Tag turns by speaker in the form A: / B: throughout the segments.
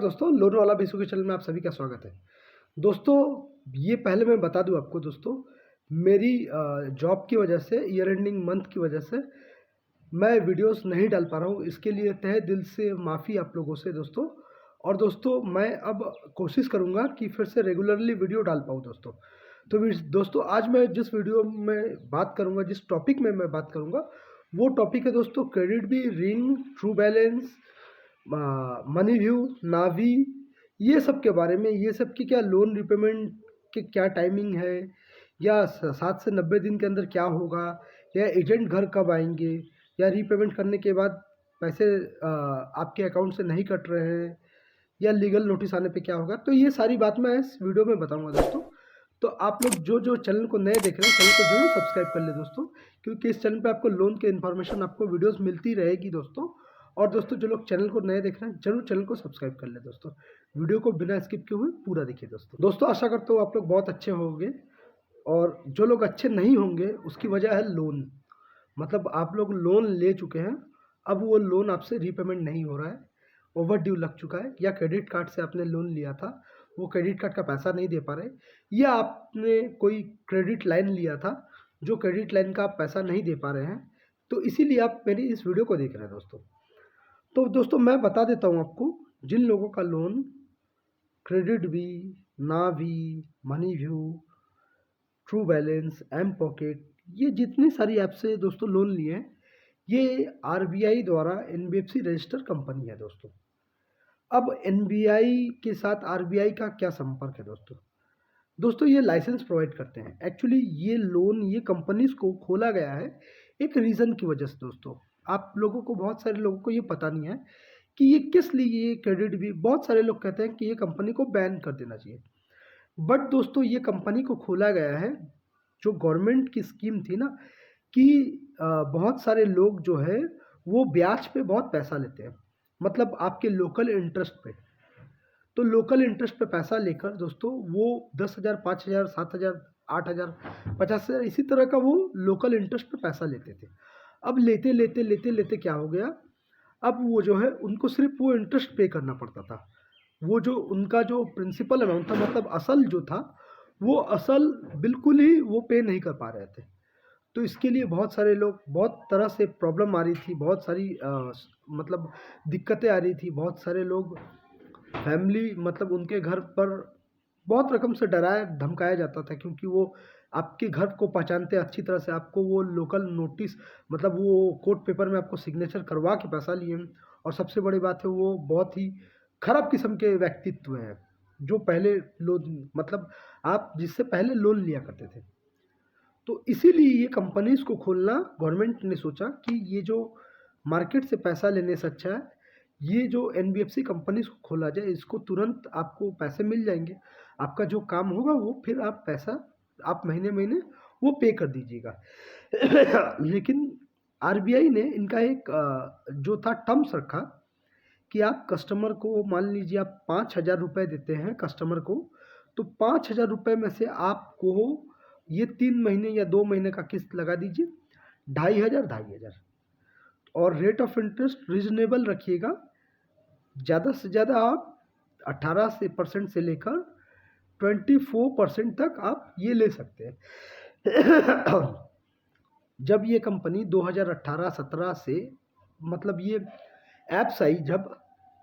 A: दोस्तों, लोन वाला बेसु के चैनल में आप सभी का स्वागत है। दोस्तों, ये पहले मैं बता दूँ आपको दोस्तों, मेरी जॉब की वजह से, ईयर एंडिंग मंथ की वजह से मैं वीडियोस नहीं डाल पा रहा हूँ। इसके लिए तहे दिल से माफ़ी आप लोगों से दोस्तों। और दोस्तों, मैं अब कोशिश करूँगा कि फिर से रेगुलरली वीडियो डाल पाऊँ दोस्तों। तो दोस्तों, आज मैं जिस वीडियो में बात करूँगा, जिस टॉपिक में मैं बात करूँगा, वो टॉपिक है दोस्तों KreditBee, Ring, True Balance, Money View, Navi, ये सब के बारे में। ये सब की क्या लोन रिपेमेंट की क्या टाइमिंग है, या 7 से 90 दिन के अंदर क्या होगा, या एजेंट घर कब आएंगे, या रीपेमेंट करने के बाद पैसे आपके अकाउंट से नहीं कट रहे हैं, या लीगल नोटिस आने पे क्या होगा। तो ये सारी बात मैं इस वीडियो में बताऊंगा दोस्तों। तो आप लोग जो जो चैनल को नए देख रहे हैं, चैनल को जरूर सब्सक्राइब कर ले दोस्तों, क्योंकि इस चैनल पे आपको लोन के इन्फॉर्मेशन, आपको वीडियोस मिलती रहेगी दोस्तों। और दोस्तों, जो लोग चैनल को नए देख रहे हैं, जरूर चैनल को सब्सक्राइब कर ले दोस्तों। वीडियो को बिना स्किप किए हुए पूरा देखिए दोस्तों। आशा करता हूँ आप लोग बहुत अच्छे होंगे। और जो लोग अच्छे नहीं होंगे उसकी वजह है लोन। मतलब आप लोग लोन ले चुके हैं, अब वो लोन आपसे रीपेमेंट नहीं हो रहा है, ओवर ड्यू लग चुका है, या क्रेडिट कार्ड से आपने लोन लिया था, वो क्रेडिट कार्ड का पैसा नहीं दे पा रहे, या आपने कोई क्रेडिट लाइन लिया था, जो क्रेडिट लाइन का आप पैसा नहीं दे पा रहे हैं। तो इसीलिए आप मेरी इस वीडियो को देख रहे हैं दोस्तों। तो दोस्तों, मैं बता देता हूँ आपको, जिन लोगों का loan KreditBee, Navi, Money View, True Balance, mPokket, ये जितनी सारी ऐप से दोस्तों लोन लिए हैं, ये आरबीआई द्वारा एनबीएफसी रजिस्टर कंपनी है दोस्तों। अब एनबीआई के साथ आरबीआई का क्या संपर्क है दोस्तों? दोस्तों, ये लाइसेंस प्रोवाइड करते हैं। एक्चुअली ये लोन, ये कंपनीज को खोला गया है एक रीज़न की वजह से दोस्तों। आप लोगों को, बहुत सारे लोगों को ये पता नहीं है कि ये किस लिए, ये क्रेडिट भी, बहुत सारे लोग कहते हैं कि ये कंपनी को बैन कर देना चाहिए। बट दोस्तों, ये कंपनी को खोला गया है, जो गवर्नमेंट की स्कीम थी ना, कि बहुत सारे लोग जो है वो ब्याज पे बहुत पैसा लेते हैं, मतलब आपके लोकल इंटरेस्ट पे। तो लोकल इंटरेस्ट पे पैसा लेकर दोस्तों, वो 10,000, 5,000, 7,000, 8,000, 50,000, इसी तरह का वो लोकल इंटरेस्ट पे पैसा लेते थे। अब लेते लेते लेते लेते क्या हो गया, अब वो जो है उनको सिर्फ वो इंटरेस्ट पे करना पड़ता था। वो जो उनका जो प्रिंसिपल अमाउंट था, मतलब असल जो था, वो असल बिल्कुल ही वो पे नहीं कर पा रहे थे। तो इसके लिए बहुत सारे लोग, बहुत तरह से प्रॉब्लम आ रही थी, बहुत सारी मतलब दिक्कतें आ रही थी। बहुत सारे लोग, फैमिली, मतलब उनके घर पर बहुत रकम से डराया धमकाया जाता था, क्योंकि वो आपके घर को पहचानते अच्छी तरह से। आपको वो लोकल नोटिस, मतलब वो कोर्ट पेपर में आपको सिग्नेचर करवा के पैसा लिए। और सबसे बड़ी बात है, वो बहुत ही खराब किस्म के व्यक्तित्व हैं, जो पहले लोन, मतलब आप जिससे पहले लोन लिया करते थे। तो इसीलिए ये कंपनीज को खोलना, गवर्नमेंट ने सोचा कि ये जो मार्केट से पैसा लेने से अच्छा है, ये जो एनबीएफसी कंपनीज को खोला जाए। इसको तुरंत आपको पैसे मिल जाएंगे, आपका जो काम होगा वो फिर आप पैसा, आप महीने महीने वो पे कर दीजिएगा। लेकिन आरबीआई ने इनका एक जो था टर्म्स रखा, कि आप कस्टमर को, मान लीजिए आप 5,000 रुपये देते हैं कस्टमर को, तो 5,000 रुपये में से आपको ये 3 महीने या 2 महीने का किस्त लगा दीजिए, 2,500, 2,500। और रेट ऑफ इंटरेस्ट रीजनेबल रखिएगा। ज़्यादा से ज़्यादा आप 18% से लेकर 24% तक आप ये ले सकते हैं। जब ये कंपनी 2018-17 से, मतलब ये ऐप्स आई जब,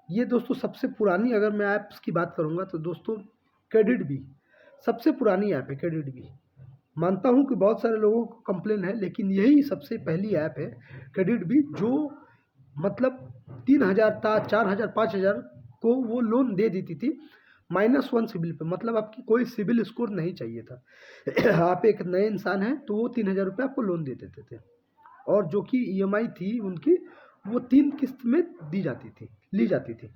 A: ये दोस्तों सबसे पुरानी, अगर मैं ऐप्स की बात करूँगा तो दोस्तों क्रेडिट बी सबसे पुरानी ऐप है। क्रेडिट बी, मानता हूँ कि बहुत सारे लोगों को कंप्लेन है, लेकिन यही सबसे पहली ऐप है क्रेडिट बी, जो मतलब 3,000 था, 4,000, 5,000 को वो लोन दे देती थी -1 सिबिल पे। मतलब आपकी कोई सिबिल स्कोर नहीं चाहिए था। आप एक नए इंसान हैं तो वो 3,000 रुपये आपको लोन दे देते थे। और जो कि ईएमआई थी उनकी, वो 3 किस्त में दी जाती थी, ली जाती थी।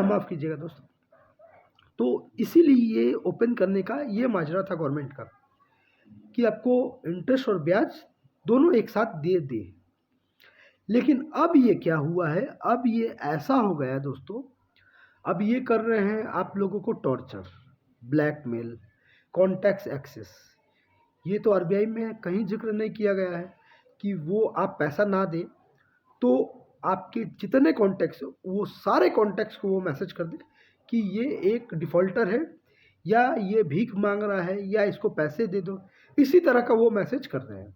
A: माफ़ कीजिएगा दोस्तों। तो इसीलिए ये ओपन करने का ये माजरा था गवर्नमेंट का, कि आपको इंटरेस्ट और ब्याज दोनों एक साथ दे दे। लेकिन अब ये क्या हुआ है, अब ये ऐसा हो गया है दोस्तों, अब ये कर रहे हैं आप लोगों को टॉर्चर, ब्लैकमेल, कॉन्टैक्ट एक्सेस। ये तो आरबीआई में कहीं जिक्र नहीं किया गया है कि वो आप पैसा ना दें तो आपके जितने कॉन्टैक्ट्स वो सारे कॉन्टैक्ट्स को वो मैसेज कर दे कि ये एक डिफ़ॉल्टर है या ये भीख मांग रहा है या इसको पैसे दे दो, इसी तरह का वो मैसेज कर रहे हैं।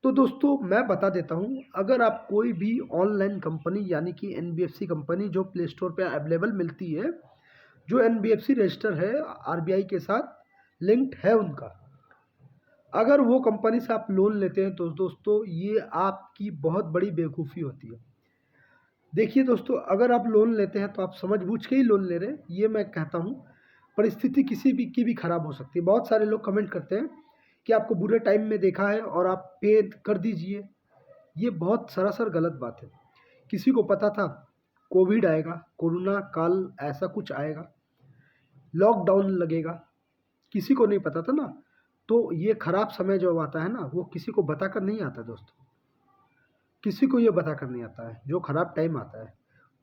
A: तो दोस्तों मैं बता देता हूँ, अगर आप कोई भी ऑनलाइन कंपनी यानी कि एनबीएफसी कंपनी जो प्ले स्टोर पे अवेलेबल मिलती है, जो एनबीएफसी रजिस्टर है आरबीआई के साथ लिंक्ड है उनका, अगर वो कंपनी से आप लोन लेते हैं तो दोस्तों ये आपकी बहुत बड़ी बेवकूफ़ी होती है। देखिए दोस्तों, अगर आप लोन लेते हैं तो आप समझ बूझ के ही लोन ले रहे हैं, ये मैं कहता हूँ। परिस्थिति किसी भी की भी ख़राब हो सकती है। बहुत सारे लोग कमेंट करते हैं कि आपको बुरे टाइम में देखा है और आप पे कर दीजिए। ये बहुत सरासर गलत बात है। किसी को पता था कोविड आएगा, कोरोना काल ऐसा कुछ आएगा, लॉकडाउन लगेगा? किसी को नहीं पता था ना। तो ये ख़राब समय जो आता है ना, वो किसी को बताकर नहीं आता दोस्तों। किसी को ये बताकर नहीं आता है। जो ख़राब टाइम आता है,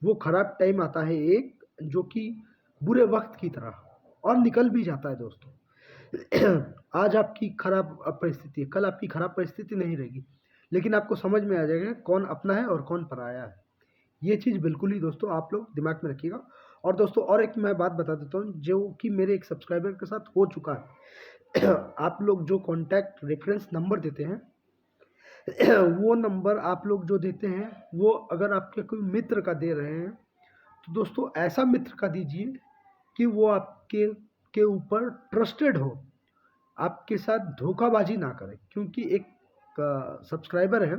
A: वो ख़राब टाइम आता है एक जो कि बुरे वक्त की तरह, और निकल भी जाता है दोस्तों। आज आपकी खराब परिस्थिति है, कल आपकी खराब परिस्थिति नहीं रहेगी, लेकिन आपको समझ में आ जाएगा कौन अपना है और कौन पराया है। ये चीज़ बिल्कुल ही दोस्तों आप लोग दिमाग में रखिएगा। और दोस्तों और एक मैं बात बता देता हूँ जो कि मेरे एक सब्सक्राइबर के साथ हो चुका है। आप लोग जो कॉन्टैक्ट रेफरेंस नंबर देते हैं, वो नंबर आप लोग जो देते हैं, वो अगर आपके कोई मित्र का दे रहे हैं तो दोस्तों ऐसा मित्र का दीजिए कि वो आपके के ऊपर ट्रस्टेड हो, आपके साथ धोखाबाजी ना करे। क्योंकि एक सब्सक्राइबर है,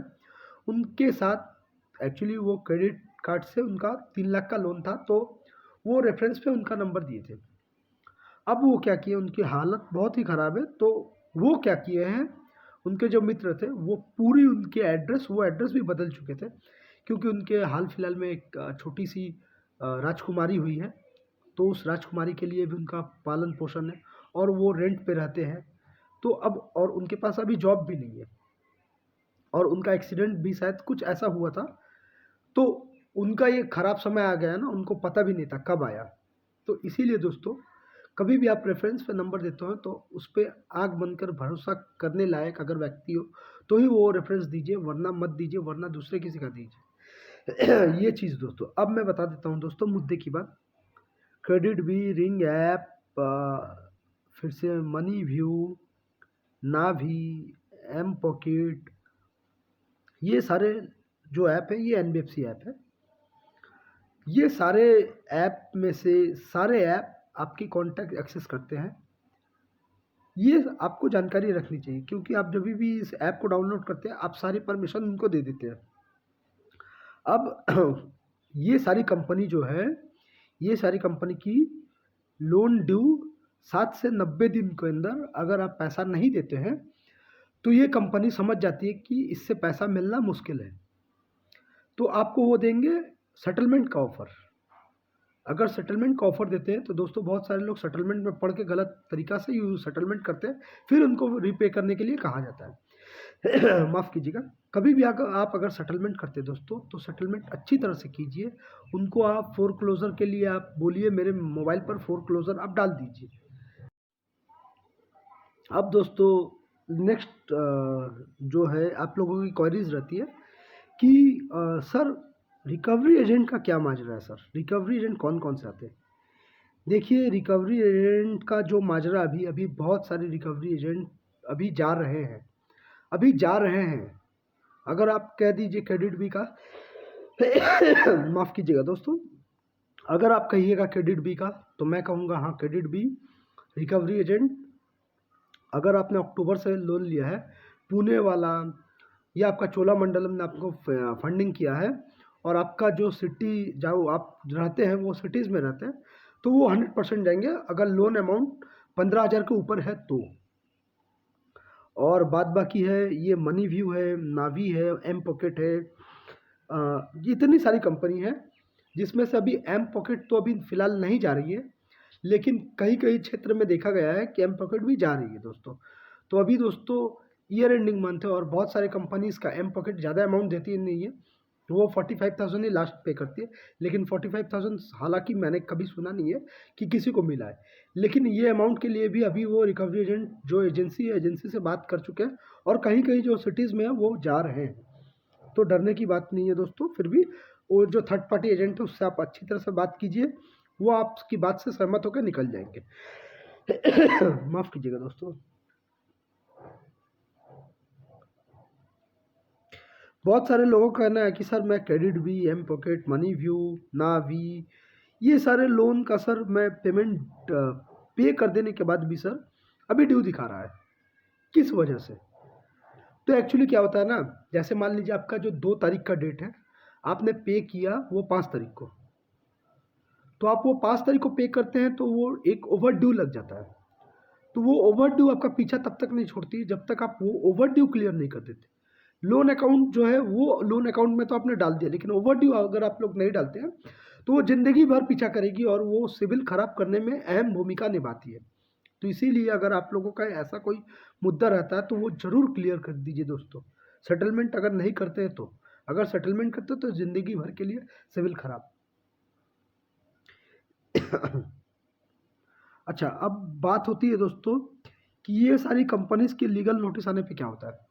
A: उनके साथ एक्चुअली वो क्रेडिट कार्ड से उनका 3 लाख का लोन था, तो वो रेफरेंस पे उनका नंबर दिए थे। अब वो क्या किए, उनकी हालत बहुत ही ख़राब है, तो वो क्या किए हैं, उनके जो मित्र थे वो पूरी उनके एड्रेस, वो एड्रेस भी बदल चुके थे। क्योंकि उनके हाल फिलहाल में एक छोटी सी राजकुमारी हुई है, तो उस राजकुमारी के लिए भी उनका पालन पोषण है और वो रेंट पे रहते हैं। तो अब और उनके पास अभी जॉब भी नहीं है, और उनका एक्सीडेंट भी शायद कुछ ऐसा हुआ था, तो उनका ये ख़राब समय आ गया ना, उनको पता भी नहीं था कब आया। तो इसीलिए दोस्तों कभी भी आप रेफरेंस पे नंबर देते हो तो उस पे आँख बंद कर भरोसा करने लायक अगर व्यक्ति हो तो ही वो रेफरेंस दीजिए, वरना मत दीजिए, वरना दूसरे किसी का दीजिए। ये चीज़ दोस्तों। अब मैं बता देता हूँ दोस्तों मुद्दे की बात। क्रेडिट बी, रिंग ऐप, फिर से मनी व्यू, नाभी, एम पॉकेट, ये सारे जो ऐप है ये एनबीएफसी ऐप है। ये सारे ऐप में से सारे ऐप आपकी कॉन्टैक्ट एक्सेस करते हैं। ये आपको जानकारी रखनी चाहिए, क्योंकि आप जब भी इस ऐप को डाउनलोड करते हैं आप सारी परमिशन उनको दे देते हैं। अब ये सारी कंपनी जो है, ये सारी कंपनी की लोन ड्यू 7 से 90 दिन के अंदर अगर आप पैसा नहीं देते हैं तो ये कंपनी समझ जाती है कि इससे पैसा मिलना मुश्किल है, तो आपको वो देंगे सेटलमेंट का ऑफ़र। अगर सेटलमेंट का ऑफ़र देते हैं तो दोस्तों बहुत सारे लोग सेटलमेंट में पढ़ के गलत तरीक़ा से यूज़ सेटलमेंट करते हैं, फिर उनको रीपे करने के लिए कहा जाता है। माफ़ कीजिएगा। कभी भी अगर आप सेटलमेंट करते हैं दोस्तों, तो सेटलमेंट अच्छी तरह से कीजिए। उनको आप फ़ोरक्लोज़र के लिए आप बोलिए मेरे मोबाइल पर फ़ोरक्लोज़र आप डाल दीजिए। अब दोस्तों नेक्स्ट जो है आप लोगों की क्वेरीज़ रहती है कि सर रिकवरी एजेंट का क्या माजरा है सर? रिकवरी एजेंट कौन-कौन से आते हैं? देखिए रिकवरी एजेंट का जो माजरा अभी बहुत सारे रिकवरी एजेंट अभी जा रहे हैं। अगर आप कह दीजिए क्रेडिट बी का माफ़ कीजिएगा दोस्तों, अगर आप कहिएगा क्रेडिट बी का तो मैं कहूँगा हाँ क्रेडिट बी रिकवरी एजेंट। अगर आपने अक्टूबर से लोन लिया है, पुणे वाला या आपका चोलामंडलम ने आपको फंडिंग किया है और आपका जो सिटी जहाँ आप रहते हैं वो सिटीज़ में रहते हैं, तो वो 100% जाएंगे अगर लोन अमाउंट 15,000 के ऊपर है तो। और बाद बाकी है ये मनी व्यू है, नावी है, एम पॉकेट है, इतनी सारी कंपनी है जिसमें से अभी एम पॉकेट तो अभी फ़िलहाल नहीं जा रही है, लेकिन कई क्षेत्र में देखा गया है कि एम पॉकेट भी जा रही है दोस्तों। तो अभी दोस्तों ईयर एंडिंग मंथ है और बहुत सारे कंपनीज़ का एम पॉकेट ज़्यादा अमाउंट देती नहीं है, तो वो 45,000 ही लास्ट पे करती है। लेकिन 45,000 हालांकि मैंने कभी सुना नहीं है कि किसी को मिला है, लेकिन ये अमाउंट के लिए भी अभी वो रिकवरी एजेंट जो एजेंसी है, एजेंसी से बात कर चुके हैं और कहीं जो सिटीज़ में है वो जा रहे हैं। तो डरने की बात नहीं है दोस्तों। फिर भी वो जो थर्ड पार्टी एजेंट है उससे आप अच्छी तरह से बात कीजिए, वो आपकी बात से सहमत होकर निकल जाएंगे। माफ़ कीजिएगा दोस्तों। बहुत सारे लोगों का कहना है कि सर मैं क्रेडिट भी, M pocket, money View, Navi, ये सारे लोन का सर मैं पेमेंट पे कर देने के बाद भी सर अभी ड्यू दिखा रहा है, किस वजह से? तो एक्चुअली क्या होता है ना, जैसे मान लीजिए आपका जो 2 तारीख का डेट है, आपने पे किया वो 5 तारीख को, तो आप वो 5 तारीख को पे करते हैं तो वो एक ओवर ड्यू लग जाता है। तो वो ओवर ड्यू आपका पीछा तब तक नहीं छोड़ती जब तक आप वो ओवर ड्यू क्लियर नहीं कर देते। लोन अकाउंट जो है वो लोन अकाउंट में तो आपने डाल दिया, लेकिन ओवर ड्यू अगर आप लोग नहीं डालते हैं तो वो ज़िंदगी भर पीछा करेगी और वो सिविल खराब करने में अहम भूमिका निभाती है। तो इसीलिए अगर आप लोगों का ऐसा कोई मुद्दा रहता है तो वो ज़रूर क्लियर कर दीजिए दोस्तों। सेटलमेंट अगर नहीं करते हैं तो, अगर सेटलमेंट करते हो तो ज़िंदगी भर के लिए सिविल खराब। अच्छा, अब बात होती है दोस्तों कि ये सारी कंपनीज़ की लीगल नोटिस आने पे क्या होता है।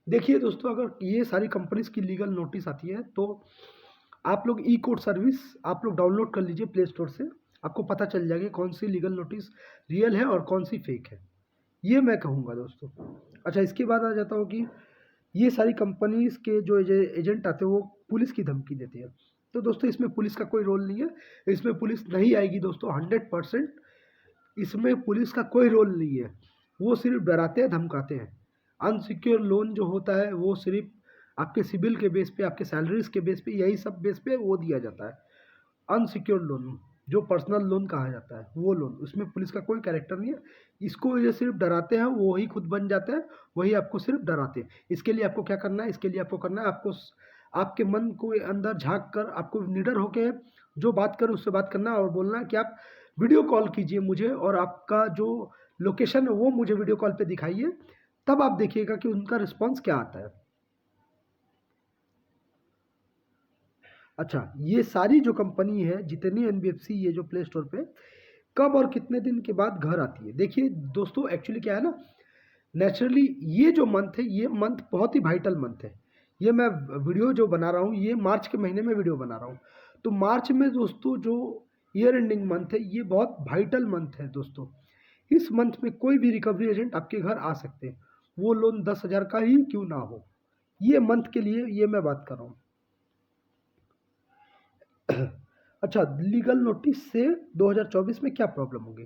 A: देखिए दोस्तों, अगर ये सारी कंपनीज़ की लीगल नोटिस आती है तो आप लोग ई कोर्ट सर्विस आप लोग डाउनलोड कर लीजिए प्ले स्टोर से, आपको पता चल जाएगा कौन सी लीगल नोटिस रियल है और कौन सी फेक है, ये मैं कहूँगा दोस्तों। अच्छा, इसके बाद आ जाता हूँ कि ये सारी कंपनीज़ के जो एजेंट आते हैं वो पुलिस की धमकी देते हैं। तो दोस्तों इसमें पुलिस का कोई रोल नहीं है, इसमें पुलिस नहीं आएगी दोस्तों 100%। इसमें पुलिस का कोई रोल नहीं है, वो सिर्फ डराते हैं, धमकाते हैं। अनसिक्योर लोन जो होता है वो सिर्फ आपके सिबिल के बेस पे, आपके सैलरीज के बेस पे, यही सब बेस पे वो दिया जाता है। अनसिक्योर लोन जो पर्सनल लोन कहा जाता है वो लोन, उसमें पुलिस का कोई कैरेक्टर नहीं है। इसको ये सिर्फ डराते हैं, वो ही खुद बन जाते हैं, वही आपको सिर्फ डराते हैं। इसके लिए आपको क्या करना है, इसके लिए आपको करना है, आपको आपके मन को अंदर झांक कर आपको निडर होकर जो बात करें उससे बात करना और बोलना है कि आप वीडियो कॉल कीजिए मुझे और आपका जो लोकेशन है वो मुझे वीडियो कॉल पे दिखाइए, तब आप देखिएगा कि उनका रिस्पॉन्स क्या आता है। अच्छा, ये सारी जो कंपनी है, जितनी एनबीएफसी ये जो प्ले स्टोर पे कब और कितने दिन के बाद घर आती है। देखिए दोस्तों, एक्चुअली क्या है ना, नेचुरली ये जो मंथ है ये मंथ बहुत ही वाइटल मंथ है। ये मैं वीडियो जो बना रहा हूँ ये मार्च के महीने में वीडियो बना रहा हूँ। तो मार्च में दोस्तों जो ईयर एंडिंग मंथ है ये बहुत वाइटल मंथ है दोस्तों। इस मंथ में कोई भी रिकवरी एजेंट आपके घर आ सकते हैं, वो लोन 10,000 का ही क्यों ना हो। ये मंथ के लिए ये मैं बात कर रहा हूँ। अच्छा, लीगल नोटिस से 2024 में क्या प्रॉब्लम होगी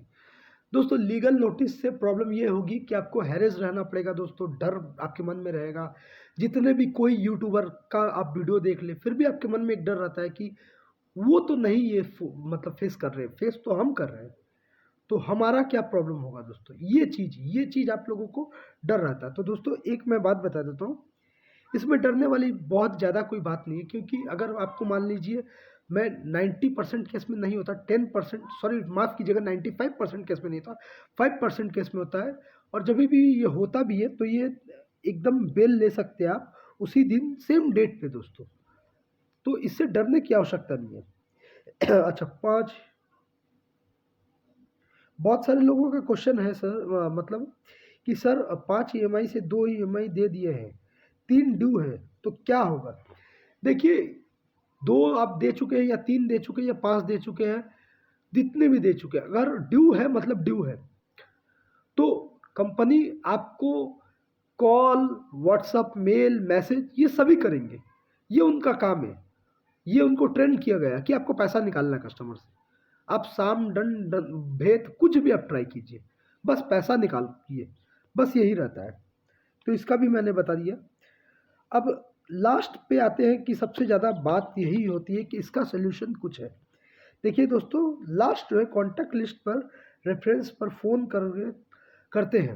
A: दोस्तों? लीगल नोटिस से प्रॉब्लम ये होगी कि आपको हैरेस रहना पड़ेगा दोस्तों, डर आपके मन में रहेगा। जितने भी कोई यूट्यूबर का आप वीडियो देख ले फिर भी आपके मन में एक डर रहता है कि वो तो नहीं ये मतलब फेस कर रहे हैं, फेस तो हम कर रहे हैं, तो हमारा क्या प्रॉब्लम होगा दोस्तों। ये चीज़ आप लोगों को डर रहता है। तो दोस्तों एक मैं बात बता देता हूँ, इसमें डरने वाली बहुत ज़्यादा कोई बात नहीं है, क्योंकि अगर आपको मान लीजिए मैं 90% केस में नहीं होता, 10%, सॉरी माफ़ कीजिएगा, 95% केस में नहीं होता, 5% केस में होता है। और जब भी ये होता भी है तो ये एकदम बेल ले सकते हैं आप उसी दिन सेम डेट पे दोस्तों, तो इससे डरने की आवश्यकता नहीं है। अच्छा, पाँच, बहुत सारे लोगों का क्वेश्चन है सर, मतलब कि सर 5 EMI से 2 EMI दे दिए हैं, 3 ड्यू है, तो क्या होगा? देखिए, 2 आप दे चुके हैं या 3 दे चुके हैं या 5 दे चुके हैं, जितने भी दे चुके हैं, अगर ड्यू है मतलब ड्यू है, तो कंपनी आपको कॉल, व्हाट्सअप, मेल, मैसेज ये सभी करेंगे। ये उनका काम है, ये उनको ट्रेंड किया गया है कि आपको पैसा निकालना है कस्टमर से। आप साम दंड भेद कुछ भी आप ट्राई कीजिए, बस पैसा निकालिए, बस यही रहता है। तो इसका भी मैंने बता दिया। अब लास्ट पे आते हैं कि सबसे ज़्यादा बात यही होती है कि इसका सोल्यूशन कुछ है। देखिए दोस्तों, लास्ट जो है कॉन्टैक्ट लिस्ट पर रेफरेंस पर फ़ोन करते हैं,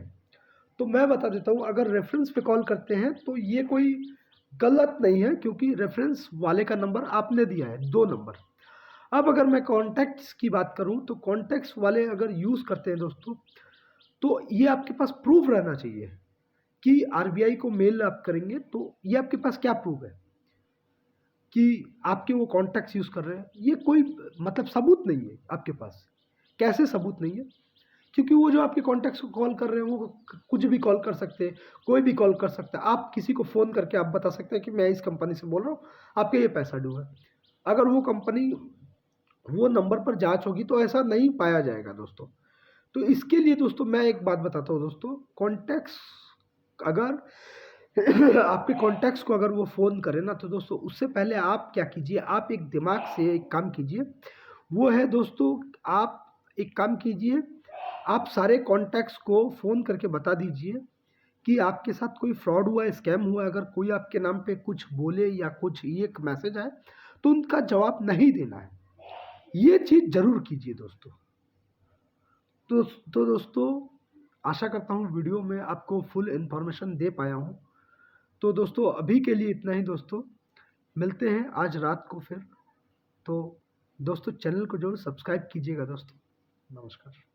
A: तो मैं बता देता हूँ, अगर रेफरेंस पे कॉल करते हैं तो ये कोई गलत नहीं है, क्योंकि रेफरेंस वाले का नंबर आपने दिया है, 2 नंबर। अब अगर मैं कॉन्टैक्ट्स की बात करूँ तो कॉन्टैक्ट्स वाले अगर यूज़ करते हैं दोस्तों, तो ये आपके पास प्रूफ रहना चाहिए कि आरबीआई को मेल आप करेंगे तो ये आपके पास क्या प्रूफ है कि आपके वो कॉन्टैक्ट्स यूज़ कर रहे हैं। ये कोई मतलब सबूत नहीं है आपके पास। कैसे सबूत नहीं है? क्योंकि वो जो आपके कॉन्टैक्ट्स को कॉल कर रहे हैं वो कुछ भी कॉल कर सकते हैं, कोई भी कॉल कर सकता है। आप किसी को फ़ोन करके आप बता सकते हैं कि मैं इस कंपनी से बोल रहा हूँ, आपका ये पैसा ड्यू है। अगर वो कंपनी वो नंबर पर जाँच होगी तो ऐसा नहीं पाया जाएगा दोस्तों। तो इसके लिए दोस्तों मैं एक बात बताता हूँ दोस्तों, कॉन्टैक्ट्स अगर आपके कॉन्टैक्ट्स को अगर वो फ़ोन करें ना तो दोस्तों उससे पहले आप क्या कीजिए, आप एक दिमाग से एक काम कीजिए, वो है दोस्तों आप एक काम कीजिए, आप सारे कॉन्टैक्ट्स को फ़ोन करके बता दीजिए कि आपके साथ कोई फ्रॉड हुआ है, स्कैम हुआ है, अगर कोई आपके नाम पे कुछ बोले या कुछ ये एक मैसेज आए, तो उनका जवाब नहीं देना है। ये चीज़ ज़रूर कीजिए दोस्तों। तो दोस्तों आशा करता हूँ वीडियो में आपको फुल इन्फॉर्मेशन दे पाया हूँ। तो दोस्तों अभी के लिए इतना ही दोस्तों, मिलते हैं आज रात को फिर। तो दोस्तों चैनल को ज़रूर सब्सक्राइब कीजिएगा दोस्तों। नमस्कार।